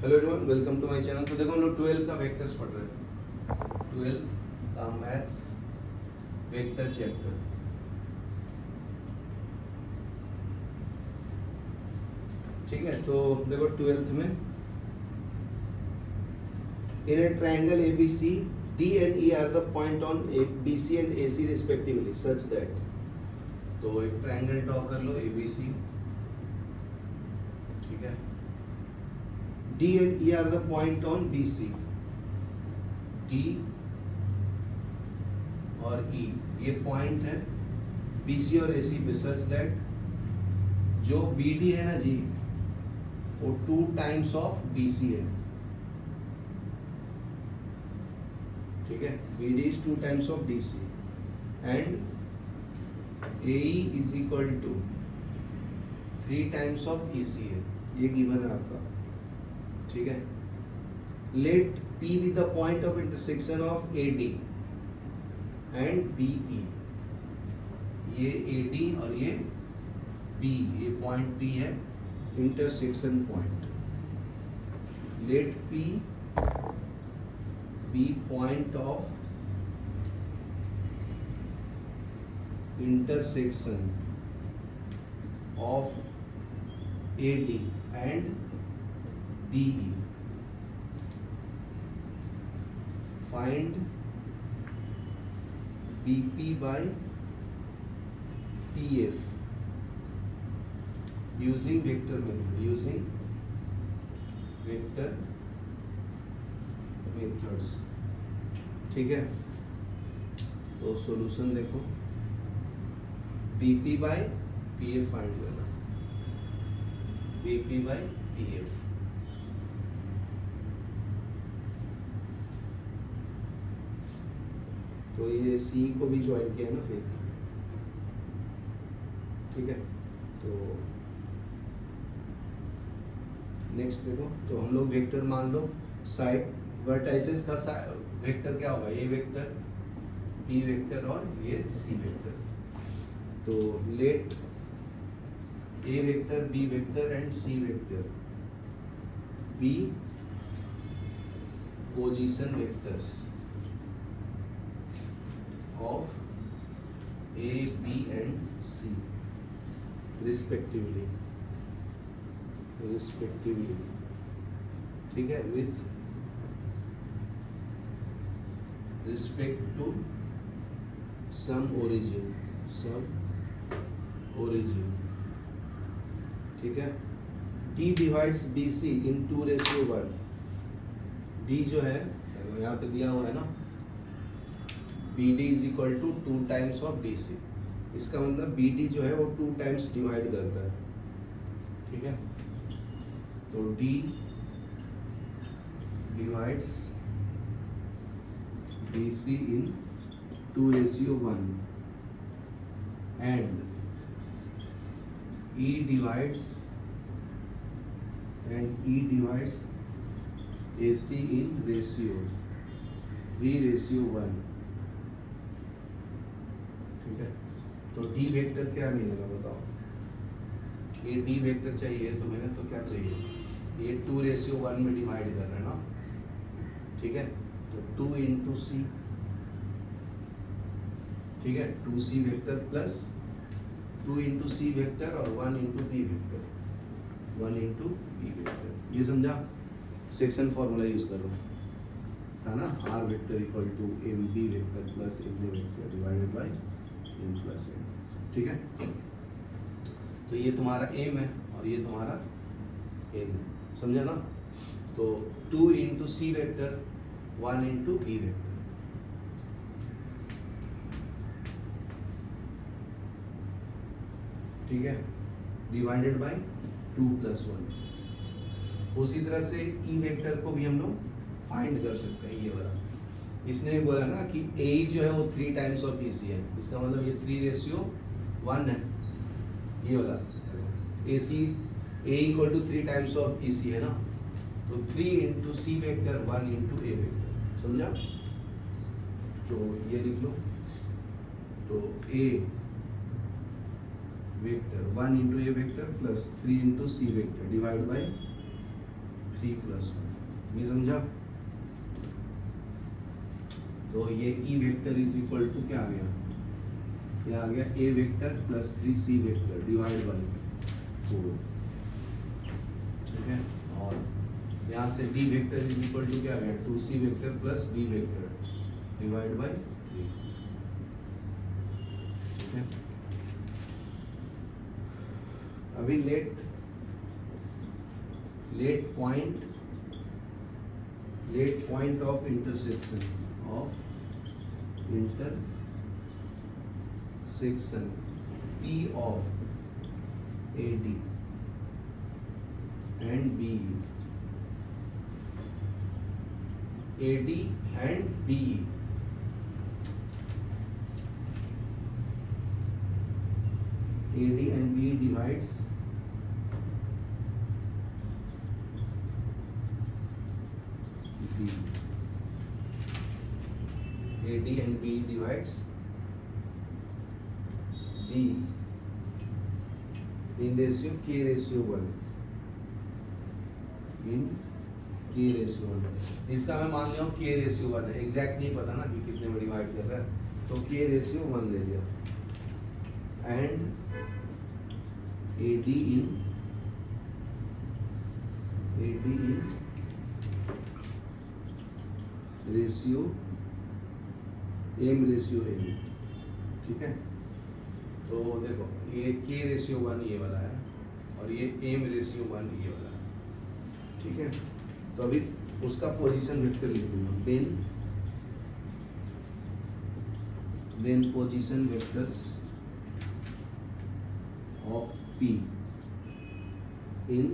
Hello everyone, welcome to my channel. तो देखो हम लोग 12 का वेक्टर्स पढ़ रहे हैं। 12 का मैथ्स वेक्टर चैप्टर। ठीक है, तो देखो 12th में in a triangle ABC D and E are the point on BC and AC respectively such that. तो एक ट्रायंगल ड्रॉ कर लो एबीसी। ठीक है, D and E are the point on BC. D और E ये point है BC और AC पे सच दैट जो BD है ना जी वो 2 टाइम्स ऑफ BC है। ठीक है, BD is 2 times of BC and AE is equal to 3 times of EC है। ये गिवन है आपका। ठीक है, late P be the point of intersection of AD and BE। ये AD और ये B, ये पॉइंट P है intersection point. Let P be point of intersection of AD and BE। Find BP by PF using vector method। Using vector methods। ठीक है, तो solution देखो BP by PF find करना। BP by PF तो ये सी को भी ज्वाइन किया ना फिर। ठीक है, तो नेक्स्ट देखो, तो हम लोग वेक्टर मान लो साइड वर्टाइसेस का वेक्टर क्या होगा, ये वेक्टर पी वेक्टर और ये सी वेक्टर। तो let A vector B vector and C vector be position vectors of A, B and C respectively। ठीक है, with respect to some origin। ठीक है, D divides BC in 2:1। D जो है यहाँ पे दिया हुआ है ना, BD is equal to 2 times of BC। इसका मतलब BD जो है वो 2 टाइम्स डिवाइड करता है। ठीक है, तो D divides BC in 2:1 and E divides AC in ratio 3:1। ठीक है, तो D वेक्टर क्या मिलेगा बताओ। ये D वेक्टर चाहिए तुम्हें, तो क्या चाहिए, ये 2:1 में डिवाइड कर रहे हैं ना। ठीक है, तो 2 इंटू सी। ठीक है, 2C vector plus 2 into C vector और 1 into B vector, 1 into B vector. ये समझा, सेक्शन फॉर्मूला यूज करो था ना, R vector equal to M B vector plus M B vector divided by M plus M. ठीक है, तो ये तुम्हारा एम है और ये तुम्हारा एम है, समझा ना। तो 2 into C vector 1 into B vector. ठीक है, डिवाइडेड बाई 2 + 1। उसी तरह से ई वेक्टर को भी हम लोग फाइंड कर सकते हैं। ये वाला इसने भी बोला ना कि ए जो है वो 3 टाइम्स ऑफ BC है। इसका मतलब ये 3:1 है। ये वाला AC A equal to 3 times of EC है ना, तो 3 इंटू सी वेक्टर 1 इंटू ए वेक्टर। समझा, तो ये लिख लो। तो A vector 1 into A vector plus 3 into C vector divide by 3+1, ये समझा? तो ये E vector is equal to क्या आ गया, ये आ गया A vector plus 3c vector divide by 4, ठीक है। और यहाँ से D vector is equal to क्या आ गया, 2c vector plus b vector divide by 3, ठीक है। अभी let point of intersection P of AD and BE, AD and BE, AD and BE divides B, AD and BE divides B in ratio K ratio 1, in K ratio 1। इसका मैं मान लिया हूँ K ratio 1 है, exact नहीं पता ना कि कितने में डिवाइड कर रहा है, तो K ratio 1 ले लिया, and AD in ratio M ratio A, ठीक है। तो देखो ये K रेशियो 1 ये वाला है और ये M रेशियो 1 ये वाला है, ठीक है। तो अभी उसका पोजीशन वेक्टर लिखूंगा, then position vectors of P in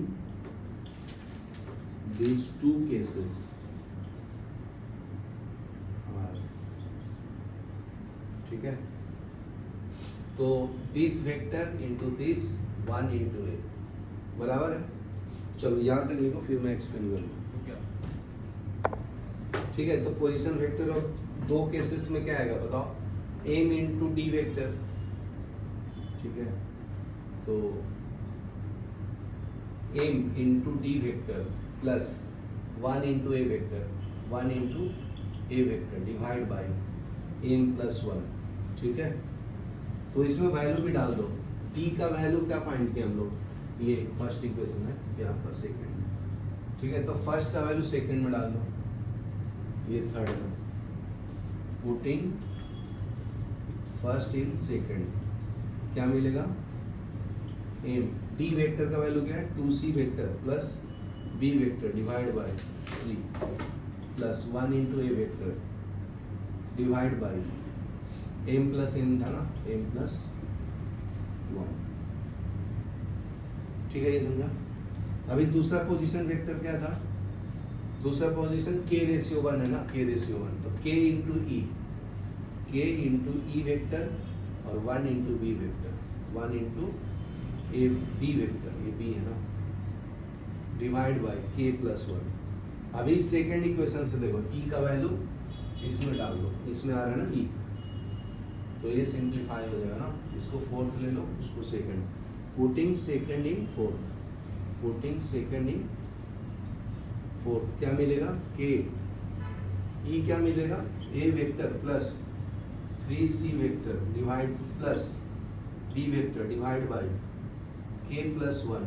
these two cases are, ठीक है। तो this vector into this 1 into A, बराबर है। चलो यहाँ तक लिखो, फिर मैं एक्सप्लेन करूँगा, ठीक है। तो पोजीशन वेक्टर ऑफ दो केसेस में क्या आएगा बताओ, एम इंटू डी वेक्टर, ठीक है। तो M into D vector plus 1 into A vector, 1 into A vector divide by M plus 1, ठीक है। तो इसमें वैल्यू भी डाल दो, टी का वैल्यू क्या फाइंड किया हम लोग, ये फर्स्ट इक्वेशन है, ये आपका सेकंड, ठीक है। तो फर्स्ट का वैल्यू सेकंड में डाल दो, ये थर्ड में, पुटिंग फर्स्ट इन सेकंड, क्या मिलेगा, एम डी वेक्टर का वैल्यू क्या है, 2c vector plus b vector divide bye 3 plus 1 into ए vector divide bye m plus n था ना, m प्लस 1, ठीक है, ये समझा। अभी दूसरा पोजीशन वेक्टर क्या था, दूसरा पोजीशन k रेशियो 1 है ना, k रेशियो 1, तो k इंटू e वेक्टर और 1 into b vector, 1 into A B vector, ये बी है ना, डिवाइड बाय k प्लस 1। अभी सेकेंड इक्वेशन से देखो, e का वैल्यू इसमें डाल दो, इसमें आ रहा है ना e, तो ये सिंप्लीफाई हो जाएगा ना, इसको फोर्थ ले लो, उसको second, putting second in fourth, क्या मिलेगा, k, e क्या मिलेगा, a vector plus 3c vector divide plus b vector divide bye k plus 1,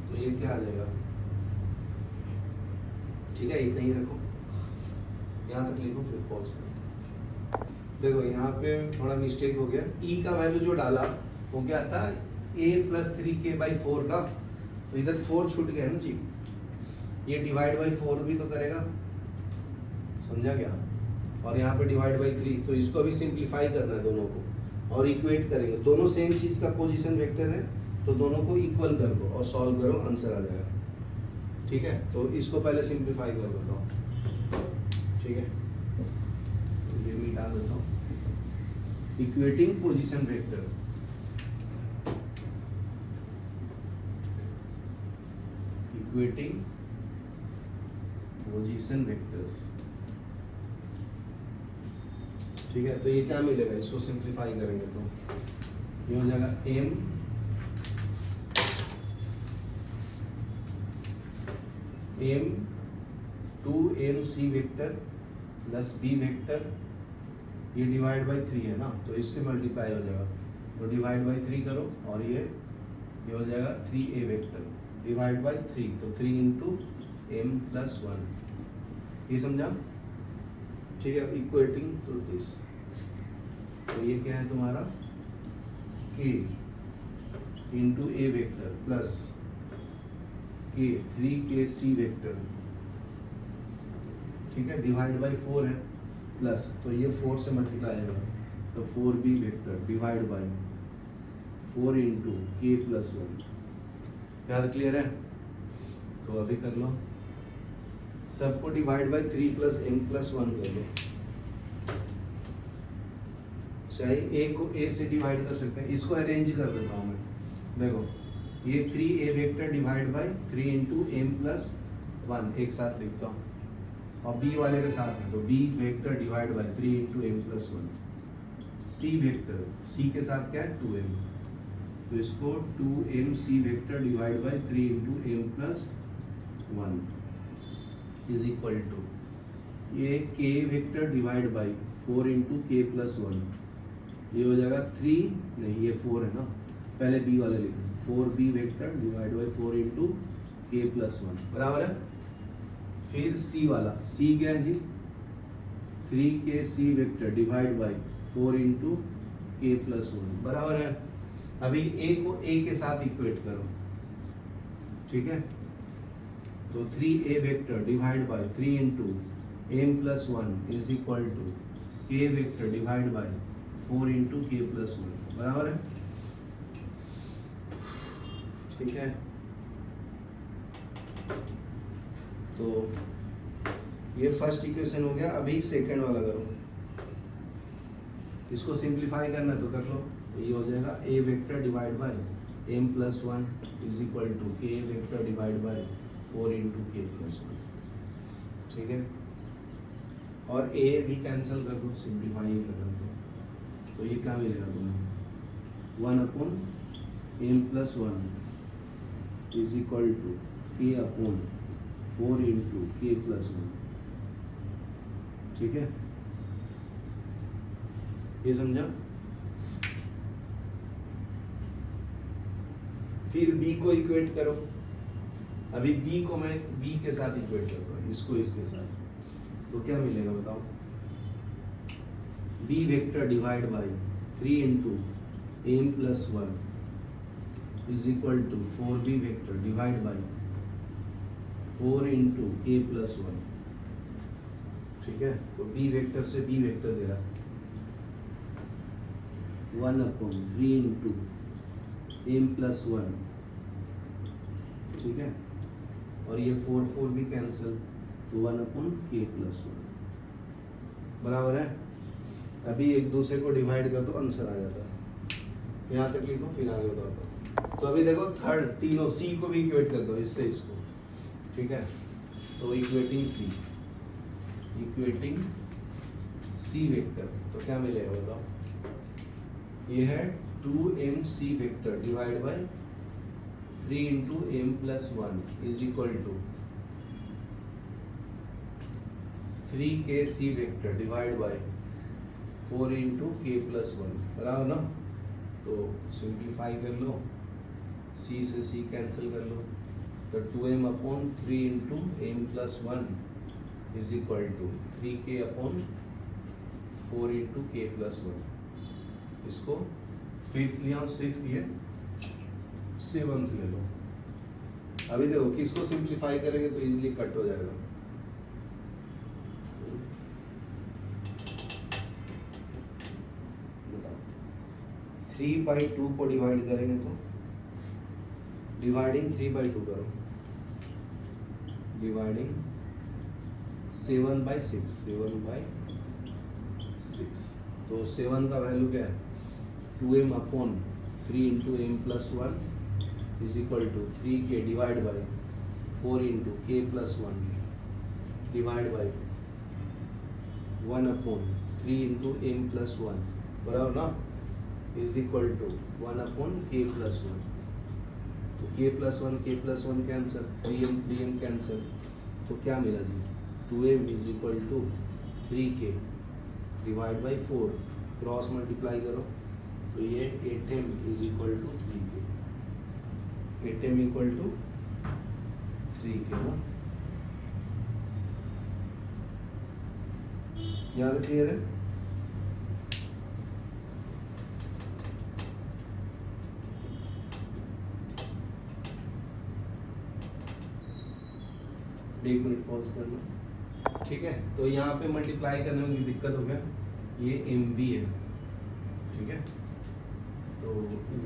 तो ये क्या आ जाएगा, ठीक है। इतना ही रखो, यहाँ तक लिखो, फिर पॉज करो। देखो यहाँ पे थोड़ा मिस्टेक हो गया, e का वैल्यू जो डाला वो क्या था, a प्लस 3k बाई 4 का, तो इधर 4 छूट गया ना जी, ये डिवाइड बाई 4 भी तो करेगा, समझा क्या, और यहाँ पे डिवाइड बाई 3, तो इसको अभी सिंप्लीफाई करना है दोनों को, और इक्वेट करेंगे, दोनों सेम चीज का पोजीशन वेक्टर है, तो दोनों को इक्वल कर दो और सॉल्व करो, आंसर आ जाएगा, ठीक है। तो इसको पहले सिंप्लीफाई कर देता हूँ, ठीक है, ये मिटा देता हूँ, equating position vector, equating position vectors, ठीक है। तो ये क्या मिलेगा, इसको सिंप्लीफाई करेंगे तो ये हो जाएगा m M to M C vector plus B vector, ये डिवाइड बाई 3 है ना, तो इससे मल्टीप्लाई हो जाएगा, तो डिवाइड बाई 3 करो और ये हो जाएगा 3a वेक्टर डिवाइड बाई 3, तो 3 इंटू एम प्लस 1, ये समझा? ठीक है, इक्वेटिंग टू दिस, तो ये क्या है तुम्हारा k इंटू ए vector plus k 3kc vector, ठीक है, डिवाइड बाई 4 है प्लस, तो ये 4 से मल्टीप्लाई होगा, तो 4b vector divide by 4 into के प्लस 1, याद क्लियर है? तो अभी कर लो, सबको divide by 3 plus M plus 1 कर लो, चाहे ए को ए से डिवाइड कर सकते हैं, इसको अरेंज कर देता हूं मैं, देखो ये 3a vector divide by 3 into M plus 1 एक साथ लिखता हूँ, और बी वाले के साथ में, तो B vector divide by 3 into M plus 1, C vector, C के साथ क्या है 2m, तो इसको 2m C vector divide by 3 into M plus 1 is equal to ये k vector divide by 4 into के प्लस 1, ये हो जाएगा 3, नहीं ये 4 है ना, पहले b वाले लिखो, 4b vector divide by 4 into के प्लस 1 बराबर है। फिर c वाला, c क्या है जी 3kc vector divide by 4 into के प्लस 1 बराबर है। अभी a को a के साथ इक्वेट करो, ठीक है, तो 3a vector divide by 3 into M plus 1 is equal to k vector divide by 4 into के प्लस 1 बराबर है, ठीक है। तो ये फर्स्ट इक्वेशन हो गया। अभी सेकंड वाला करो, इसको सिंप्लीफाई करना है तो कर लो, तो ये हो जाएगा a vector divide by m plus 1 is equal to k vector divide by 4 into के प्लस 1, ठीक है। और a भी कैंसिल कर दो, सिंप्लीफाई कर दो, तो ये क्या मिलेगा तुम्हें 1 upon m plus 1 is equal to k upon 4 into के प्लस 1, ठीक है, ये समझा। फिर b को इक्वेट करो, अभी b को मैं b के साथ इक्वेट कर रहा हूं, इसको इसके साथ, तो क्या मिलेगा बताओ, b vector divide by 3 into M plus 1 is equal to 4b vector divide by 4 into के प्लस 1, ठीक है। तो b वेक्टर से b वेक्टर दे रहा 1 अपॉन 3 इंटू एम प्लस 1, ठीक है, और ये 4 भी कैंसिल, तो 1 अपॉन के प्लस 1 बराबर है। अभी एक दूसरे को डिवाइड कर दो, आंसर आ जाता है, यहाँ तक लिखो फिर आगे बताओ। तो अभी देखो थर्ड, तीनों c को भी इक्वेट कर दो इससे इसको, ठीक है, तो इक्वेटिंग c वेक्टर, तो क्या मिलेगा बताओ, ये है 2mc vector divide by 3 into M plus 1 is equal to 3kc vector divide by 4 into के प्लस 1 बराबर ना। तो सिंप्लीफाई कर लो, c से c कैंसिल कर लो, तो 2m upon 3 into M plus 1 is equal to 3k upon 4 into के प्लस 1, इसको फिफ्थ लिया और सिक्स्थ ये सेवंथ ले लो। अभी देखो किसको सिंप्लीफाई करेंगे तो इजीली कट हो जाएगा, बताओ 3/2 को डिवाइड करेंगे तो डिवाइडिंग 3/2 करो, डिवाइडिंग 7/6, 7/6, तो 7 का वैल्यू क्या है 2m upon 3 into M plus 1 is equal to 3k divide by 4 into के plus 1 divide by 1 upon 3 into M plus 1 बराबर ना, is equal to 1 upon K plus 1। तो k+1 कैंसिल, 3m कैंसिल, तो क्या मिला जी 2m is equal to 3k divide by 4, cross multiply करो तो ये 8m is equal to 3k, 8m equal to 3k ना। यहाँ तक क्लियर है? एक मिनट पॉज कर लो। ठीक है, तो यहाँ पे मल्टीप्लाई करने में दिक्कत हो गया, ये एम बी है, ठीक है, तो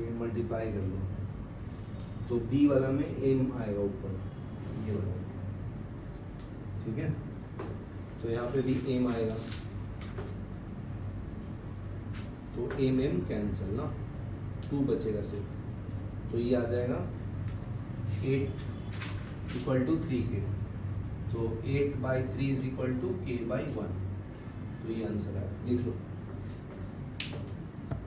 ये मल्टीप्लाई कर लो तो बी वाला में एम आएगा ऊपर, ये वाला, ठीक है, तो यहाँ पे भी एम आएगा, तो एम एम कैंसिल ना, 2 बचेगा सिर्फ, तो ये आ जाएगा 8 इक्वल टू 3k, तो 8/3 इज इक्वल टू k/1, तो ये आंसर है, लिख लो,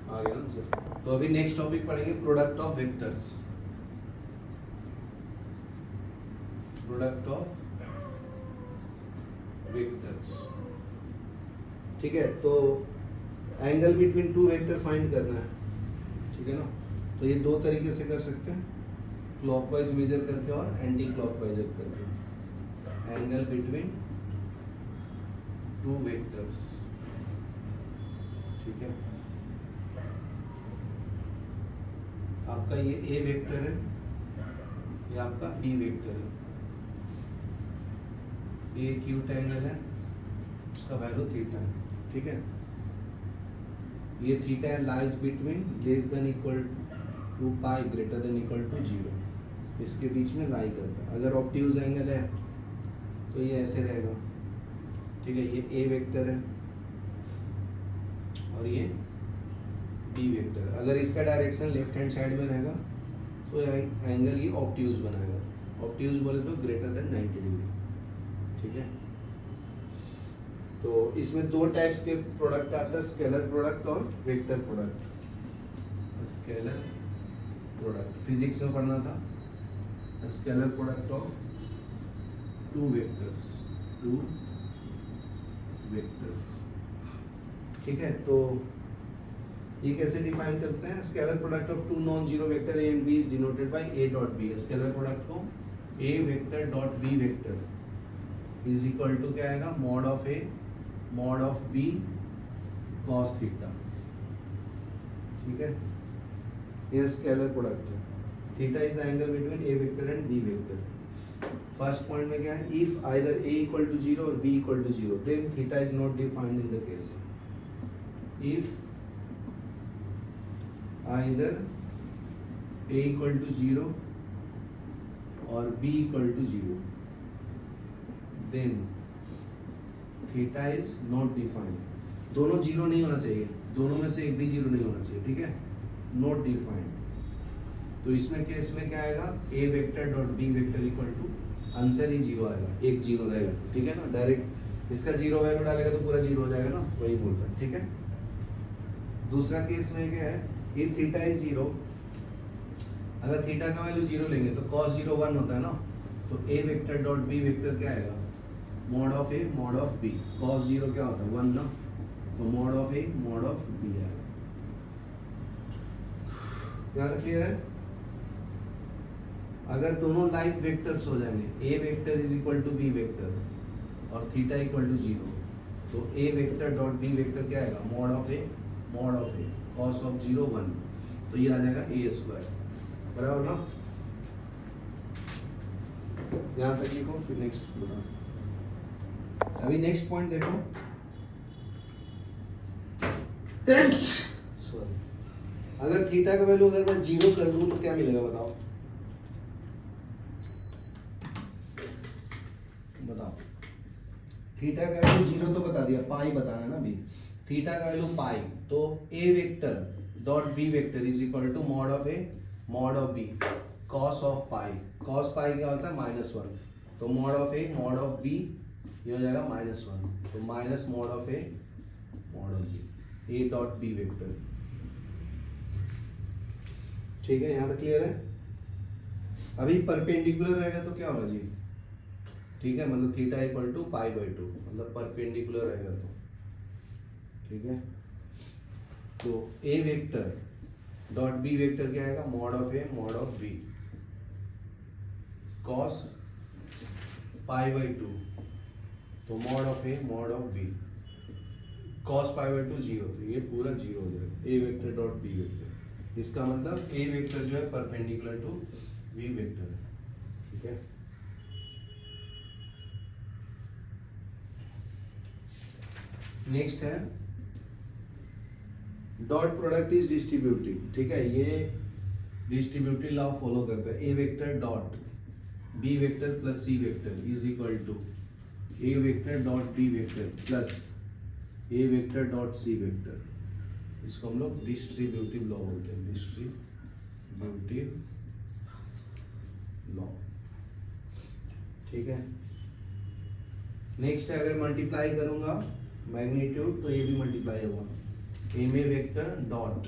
आ गया आंसर। तो अभी नेक्स्ट टॉपिक पढ़ेंगे product of vectors, product of vectors, ठीक है, तो एंगल बिटवीन 2 वेक्टर फाइंड करना है, ठीक है ना, तो ये 2 तरीके से कर सकते हैं, क्लॉकवाइज मेजर करके और एंटी क्लॉकवाइज करके, एंगल बिटवीन 2 वेक्टर्स, ठीक है, आपका ये ए वेक्टर है, ये आपका बी वेक्टर है, ये एक्यूट एंगल है, उसका वैल्यू थीटा है, ठीक है, ये theta lies between less than equal to pi greater than equal to 0, इसके बीच में लाई करता है। अगर ऑब्ट्यूज एंगल है तो ये ऐसे रहेगा, ठीक है, ये ए वेक्टर है और ये बी वेक्टर, अगर इसका डायरेक्शन लेफ्ट हैंड साइड में रहेगा तो एंगल ये ऑब्ट्यूज बनाएगा, ऑब्ट्यूज बोले तो ग्रेटर देन 90 डिग्री, ठीक है। तो इसमें 2 टाइप्स के प्रोडक्ट आता है, स्केलर प्रोडक्ट और vector product. Scalar product physics में पढ़ना था, स्केलर प्रोडक्ट ऑफ 2 वेक्टर्स, ठीक है। तो ये कैसे डिफाइन करते हैं, scalar product of 2 non zero vector a and b is denoted by a dot b, scalar product को a vector dot b vector is equal to क्या आएगा, mod of a mod of b cos theta, ठीक है, ये scalar product है, theta is the angle between a vector and b vector. First point में क्या है, if either a equal to 0 और b equal to 0 then theta is not defined in the case, if either a equal to 0 or b equal to 0 then theta is not defined, दोनों 0 नहीं होना चाहिए, दोनों में से एक भी 0 नहीं होना चाहिए, ठीक है, not defined। तो इसमें केस में क्या आएगा, a vector dot b vector equal to answer ही 0 आएगा, एक 0 रहेगा, ठीक है ना, डायरेक्ट इसका 0 वैल्यू डालेगा तो पूरा 0 हो जाएगा ना, वही बोल रहा है, ठीक है। दूसरा केस में क्या है, if थीटा इज 0, अगर थीटा का वैल्यू 0 लेंगे तो cos 0 1 होता है ना, तो a vector dot b vector क्या आएगा, mod of a mod of b, cos 0 क्या होता है 1 ना, तो mod of a mod of b आएगा। यहाँ तक क्लियर है? अगर दोनों लाइक वेक्टर्स हो जाएंगे, a vector is equal to b vector और थीटा इक्वल टू 0, तो a vector dot b vector क्या आएगा, mod of a mod of a cos of 0 1, तो ये आ जाएगा a स्क्वायर, बराबर ना। यहाँ तक लिखो, फिर नेक्स्ट बताओ। अभी नेक्स्ट पॉइंट देखो, सॉरी, अगर थीटा का वैल्यू अगर मैं 0 कर दूं तो क्या मिलेगा बताओ, बताओ, थीटा का वैल्यू 0 तो बता दिया, पाई बताना है ना अभी, थीटा का वैल्यू पाई, तो a vector dot b vector is equal to mod of a mod of b cos of pi, cos pi क्या होता है -1, तो mod of a mod of b ये हो जाएगा -1, तो minus mod of a mod of b, a dot b vector, ठीक है, यहाँ तक क्लियर है। अभी परपेंडिकुलर रहेगा तो क्या होगा जी, ठीक है, मतलब theta equal to pi by two, मतलब परपेंडिकुलर रहेगा तो, ठीक है। तो A vector dot B vector क्या आएगा, mod of A mod of B cos pi by two, तो mod of A mod of B cos pi by two zero, तो ये पूरा जीरो हो जाएगा, A vector dot B vector. इसका मतलब ए वेक्टर जो है परपेंडिकुलर टू बी वेक्टर है, ठीक है। नेक्स्ट है डॉट प्रोडक्ट इज डिस्ट्रीब्यूटिव, ठीक है, ये डिस्ट्रीब्यूटिव लॉ फॉलो करता है। A vector dot B vector plus C vector is equal to A vector dot B vector plus A vector dot C vector, इसको हम लोग डिस्ट्रीब्यूटिव लॉ बोलते हैं, डिस्ट्रीब्यूटिव लॉ, ठीक है। नेक्स्ट है अगर मल्टीप्लाई करूंगा मैग्नीट्यूड तो ये भी मल्टीप्लाई होगा, m a vector dot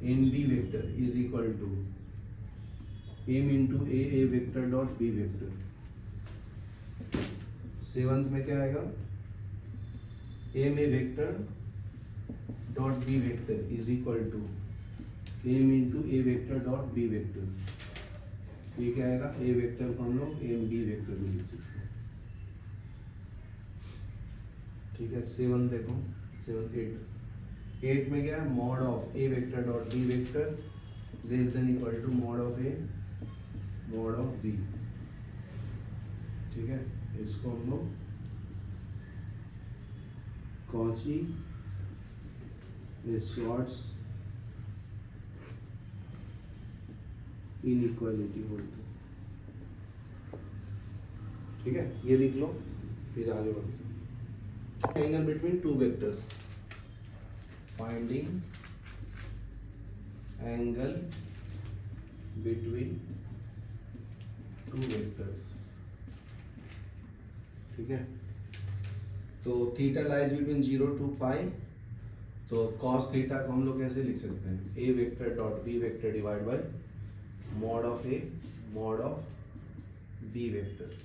n b vector is equal to m into A vector dot B vector. Seventh में क्या आएगा, m a vector dot B vector is equal to m into A vector dot B vector. ये क्या आएगा, ए vector को हम लोग M B vector भी लिख सकते हैं, ठीक है। सेवन देखो, सेवन एट में क्या है, mod of A vector dot B vector less than equal to mod of A mod of b, ठीक है। इसको हम लोग कॉची श्वार्ट्ज इनइक्वालिटी बोलते हैं, ठीक है, ये लिख लो फिर आगे बढ़ते हैं। Angle between two vectors, finding angle between two vectors, ठीक है। तो थीटा लाइज बिटवीन 0 टू पाई, तो cos थीटा को हम लोग कैसे लिख सकते हैं, A vector dot B vector divide by mod of A mod of B vector,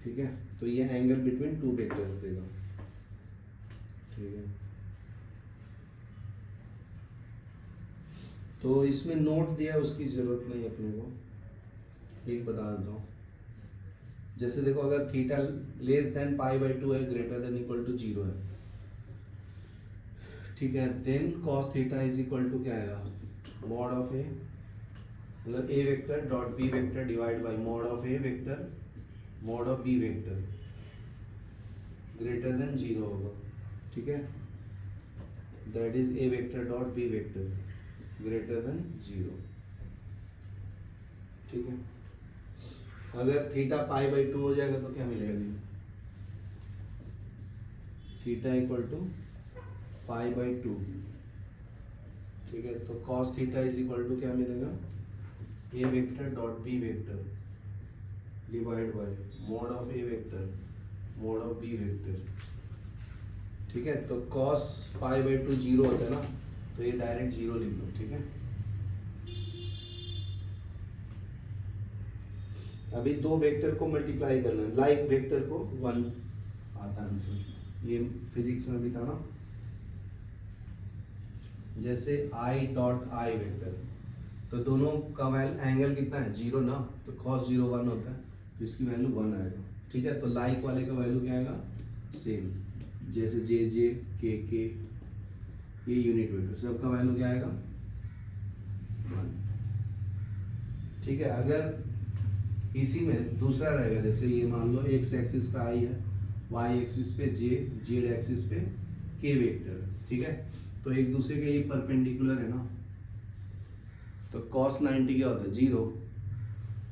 ठीक है। तो ये एंगल बिटवीन टू वेक्टर्स देगा, ठीक है। तो इसमें नोट दिया, उसकी जरूरत नहीं अपने को, एक बता देता हूँ। जैसे देखो अगर theta less than pi by two है, greater than equal to zero है, ठीक है, then cos theta is equal to क्या आएगा, मॉड ऑफ ए, मतलब A vector dot B vector divide by mod of A vector mod of B vector greater than zero होगा, ठीक है, that is A vector dot B vector greater than zero, ठीक है। अगर theta pi by to हो जाएगा तो क्या मिलेगा जी, theta equal to pi by two, ठीक है। तो cos theta is equal to क्या मिलेगा, A vector dot B vector divide by mod of A vector mod of B vector, ठीक है। तो cos pi by two zero होता है ना, तो ये डायरेक्ट जीरो लिख लो, ठीक है। अभी दो वेक्टर को मल्टीप्लाई करना है, लाइक वेक्टर को वन आता है आंसर, ये फिजिक्स में भी था ना। जैसे आई डॉट आई वेक्टर, तो दोनों का एंगल कितना है, जीरो ना, तो कॉस जीरो वन होता है, तो इसकी वैल्यू वन आएगा, ठीक है। तो लाइक वाले का वैल्यू क्या आएगा, सेम, जैसे जे जे के ये यूनिट वेक्टर सबका वैल्यू क्या आएगा, वन, ठीक है। अगर इसी में दूसरा रहेगा, जैसे ये मान लो एक्स एक्सिस पे आई है, वाई एक्सिस पे जे, जेड एक्सिस पे के वेक्टर, ठीक है। तो एक दूसरे के ये परपेंडिकुलर है ना, तो cos 90 क्या होता है, जीरो,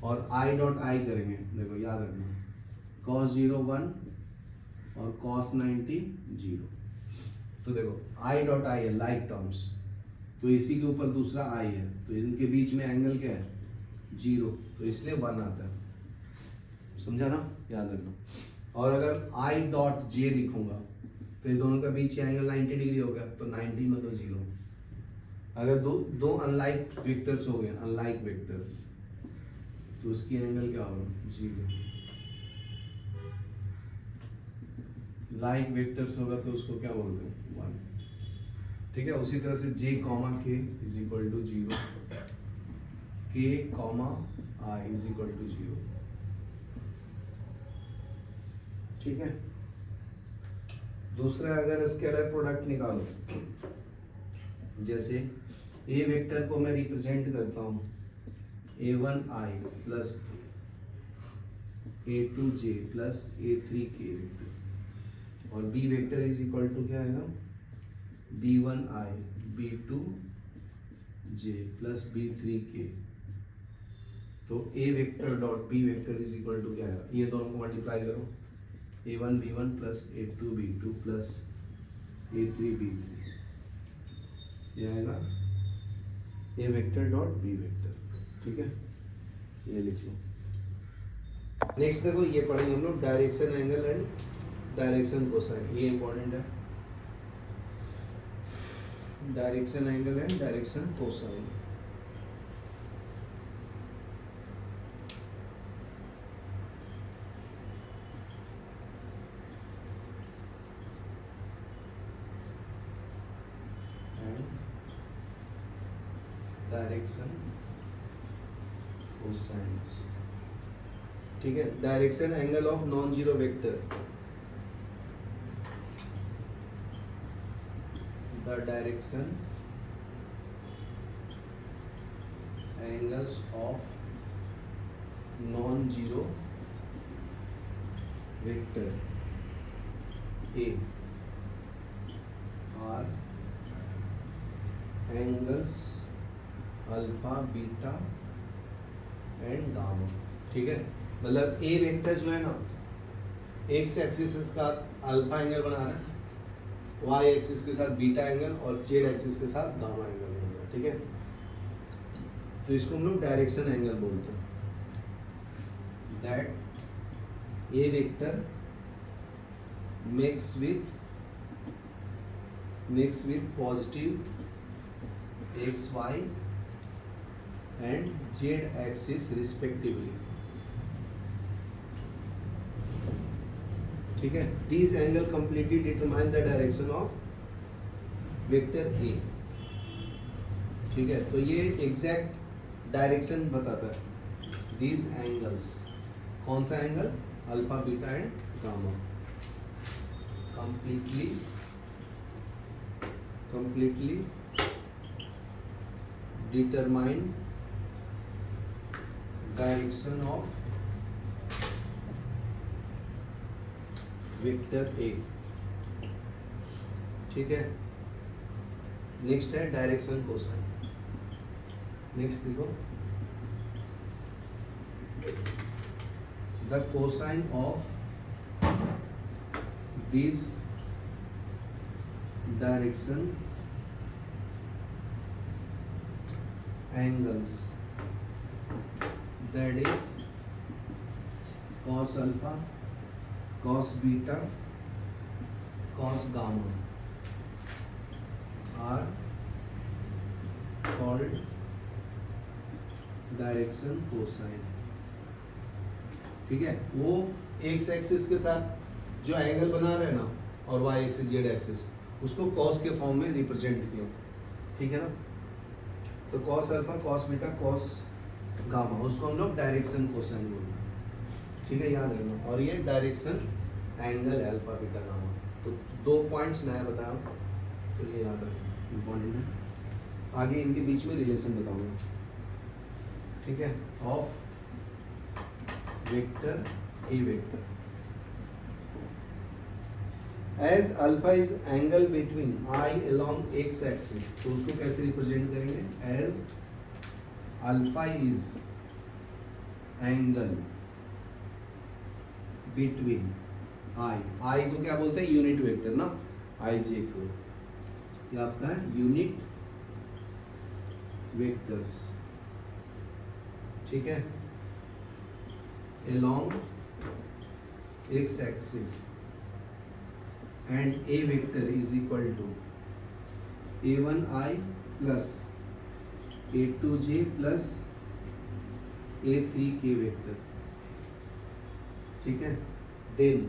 और आई डॉट आई करेंगे, देखो याद रखना, cos 0 1 और cos 90 0, तो देखो आई डॉट आई है लाइक टर्म्स, तो इसी के ऊपर दूसरा आई है, तो इनके बीच में एंगल क्या है, जीरो, तो इसलिए वन आता है, समझा ना, याद रखना। और अगर आई डॉट जे लिखूंगा तो ये दोनों का बीच एंगल 90 डिग्री हो गया, तो 90 में तो जीरो। अगर दो अनलाइक वेक्टर्स हो गए, अनलाइक वेक्टर्स, तो उसकी एंगल क्या होगा? 0। लाइक वेक्टर्स होगा तो उसको क्या बोलते हैं? 1। ठीक है, उसी तरह से j comma k is equal to 0, k comma i is equal to 0। ठीक है, दूसरा अगर स्केलर प्रोडक्ट निकालो, जैसे ए वेक्टर को मैं रिप्रेजेंट करता हूं a1i plus a2j plus a3k vector, और B vector is equal to क्या आएगा? b1i b2j plus b3k। तो a vector dot b vector is equal to क्या आएगा? ये दोनों को मल्टीप्लाई करो, a1 b1 plus a2 b2 plus a3 b3, ये आएगा a vector dot b vector. ठीक है, ये लिख लो। नेक्स्ट देखो, ये पढ़ेंगे हम लोग direction angle and direction cosine, ये इंपॉर्टेंट है। Direction angle and direction cosine. Direction cosines. ठीक है, direction angle of non zero vector, the direction angles of non zero vector A R angles alpha beta and gamma. ठीक है, मतलब A vector जो है ना, एक्स एक्सिस के साथ अल्फा एंगल बना रहा है, वाई एक्सिस के साथ बीटा एंगल और जेड एक्सिस के साथ गामा एंगल बना रहा है। ठीक है, तो इसको हम लोग डायरेक्शन एंगल बोलते हैं। That a vector makes with positive x y and z axis respectively। ठीक है, these angle completely determine the direction of vector A। ठीक है, तो ये एग्जैक्ट डायरेक्शन बताता है। these angles, कौन सा angle? Alpha beta and gamma, completely determine direction of vector ए। ठीक है, नेक्स्ट है डायरेक्शन कोसाइन। नेक्स्ट देखो, the cosine of this direction angles, that is cos alpha, cos beta, cos gamma are called direction cosine. ठीक है, वो x axis के साथ जो एंगल बना रहे हैं ना, और वाई एक्सिस जेड एक्सिस, उसको कॉस के फॉर्म में रिप्रेजेंट किया। ठीक है ना, तो cos alpha, cos beta, cos gamma, उसको हम लोग डायरेक्शन कोसाइन बोलते हैं। ठीक है, याद रखना। और ये डायरेक्शन एंगल है अल्फा बीटा गामा। तो 2 पॉइंट्स नया बताया, तो ये याद रखना, इंपॉर्टेंट है। आगे इनके बीच में रिलेशन बताऊंगा। ठीक है, of vector a vector, as alpha is angle between i along x axis, तो उसको कैसे रिप्रेजेंट करेंगे? As alpha is angle between i को क्या बोलते हैं? यूनिट वेक्टर ना, आई जे को, ये आपका है यूनिट वेक्टर्स। ठीक है, along x axis and a vector is equal to a1i plus A2j plus A3k vector, ठीक है। Then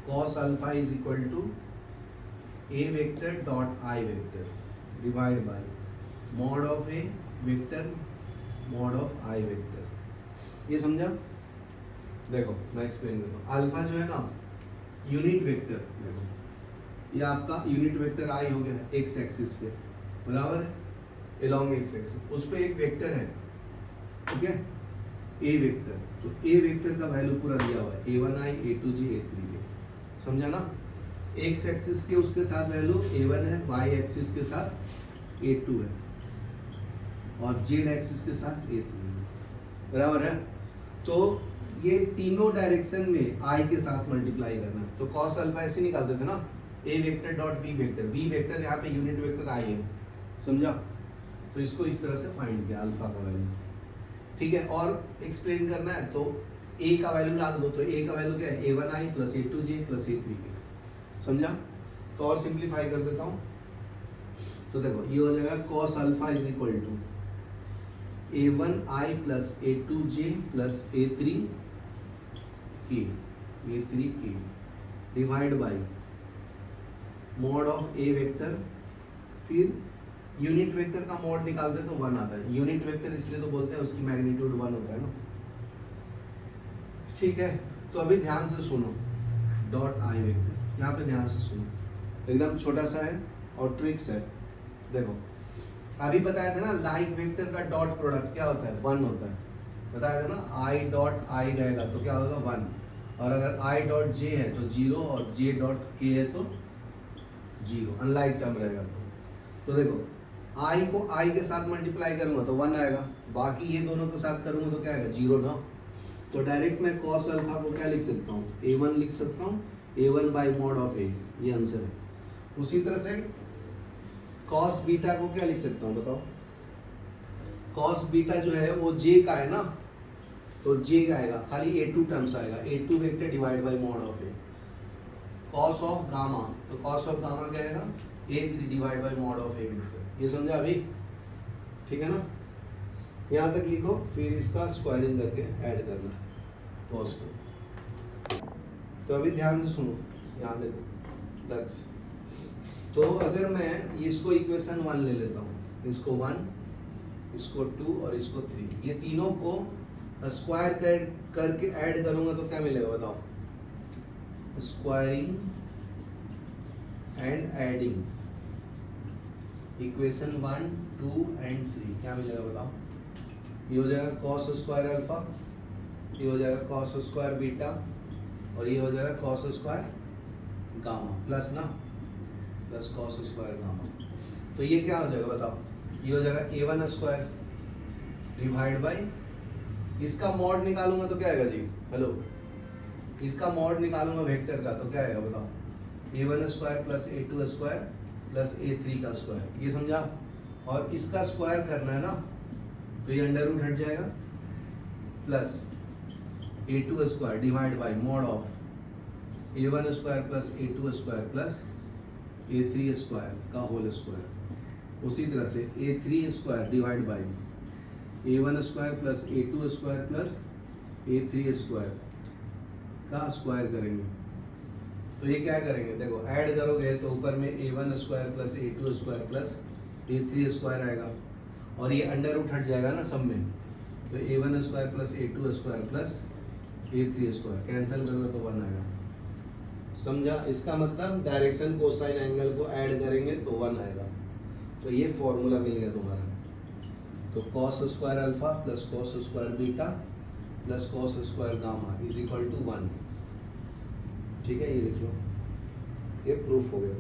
cos alpha is equal to A vector dot I vector divide by mod of A vector mod of I vector. ये समझा? देखो मैं explain करता हूँ। Alpha जो है ना यूनिट वेक्टर, देखो ये आपका यूनिट वेक्टर I हो गया एक्स एक्सिस पे, बराबर है, अलोंग एक्स एक्सिस, उस पे एक वेक्टर है, ठीक है, ए वेक्टर। तो ए वेक्टर का वैल्यू पूरा दिया हुआ है A1i A2j A3k, समझा ना। एक्स एक्सिस के उसके साथ वैल्यू A1 है, वाई एक्सिस के साथ A2 है और जेड एक्सिस के साथ A3 है, बराबर है। तो ये तीनों डायरेक्शन में I के साथ मल्टीप्लाई करना। तो cos अल्फा ऐसे निकालते थे ना, A vector dot B vector, B vector यहाँ पे यूनिट वेक्टर I है, समझा। तो इसको इस तरह से फाइंड किया अल्फा का वैल्यू, ठीक है। और एक्सप्लेन करना है तो A का वैल्यू डाल दो, तो A का वैल्यू क्या है A1i plus A2j plus A3k, समझा। तो और सिंप्लीफाई कर देता हूँ, तो देखो ये हो जाएगा cos alpha is equal to A1i plus A2j plus A3k divide by mod of A vector, फिर यूनिट वेक्टर का मॉड निकालते तो 1 आता है। यूनिट वेक्टर इसलिए तो बोलते हैं उसकी मैग्नीट्यूड 1 होता है ना, ठीक है। तो अभी ध्यान से सुनो, डॉट I वेक्टर यहाँ पे ध्यान से सुनो, एकदम छोटा सा है और ट्रिक्स है। देखो अभी बताया था ना लाइक वेक्टर का डॉट प्रोडक्ट क्या होता है 1 होता है, बताया था ना। I डॉट I रहेगा तो क्या होगा 1, और अगर I डॉट J है तो 0 और J डॉट K है तो 0, अनलाइक टर्म रहेगा। तो देखो I को I के साथ मल्टीप्लाई करूंगा तो 1 आएगा, बाकी ये दोनों के साथ करूंगा तो क्या आएगा 0 ना। तो डायरेक्ट मैं cos अल्फा को क्या लिख सकता हूँ A1 लिख सकता हूँ, A1 by mod of A, ये आंसर है। उसी तरह से cos बीटा को क्या लिख सकता हूँ बताओ। cos बीटा जो है वो J का है ना, तो J का आएगा खाली A2 टर्म्स आएगा, A2 vector divide by mod of A। cos of gamma, तो cos ऑफ गामा क्या आएगा A3 divide by mod of A vector. ये समझा अभी, ठीक है ना। यहाँ तक लिखो, फिर इसका स्क्वायरिंग करके ऐड करना cos को। तो अभी ध्यान से सुनो, यहाँ देखो लक्ष्य। तो अगर मैं इसको इक्वेशन 1 ले लेता हूँ, इसको 1, इसको 2 और इसको 3, ये तीनों को स्क्वायर करके ऐड करूंगा तो क्या मिलेगा बताओ। Squaring and adding equation 1, 2 and 3 क्या मिलेगा बताओ। ये हो जाएगा cos स्क्वायर अल्फा, ये हो जाएगा cos स्क्वायर बीटा, और ये हो जाएगा cos स्क्वायर गामा, प्लस ना, प्लस cos स्क्वायर गामा। तो ये क्या हो जाएगा बताओ, ये हो जाएगा A1 स्क्वायर डिवाइड बाई, इसका मॉड निकालूंगा तो क्या आएगा जी, हेलो, इसका मॉड निकालूंगा वेक्टर का तो क्या आएगा बताओ, A1 square plus A2 square plus A3 का स्क्वायर, ये समझा। और इसका स्क्वायर करना है ना, तो ये अंडर रूट हट जाएगा, plus A2 square divide by mod of A1 square plus A2 square plus A3 square का होल स्क्वायर। उसी तरह से A3 square divide by A1 square plus A2 square plus A3 square का square करेंगे। तो ये क्या करेंगे, देखो ऐड करोगे तो ऊपर में A1 square plus A2 square plus A3 square आएगा, और ये अंडर रूट हट जाएगा ना सब में, तो A1 square plus A2 square plus A3 square cancel करोगे तो 1 आएगा, समझा। इसका मतलब डायरेक्शन कोसाइन एंगल को ऐड करेंगे तो 1 आएगा। तो ये फॉर्मूला मिल गया तुम्हारा। तो cos square alpha plus cos square beta plus cos square gamma is equal to 1, ठीक है। ये लिख लो, ये प्रूफ हो गया।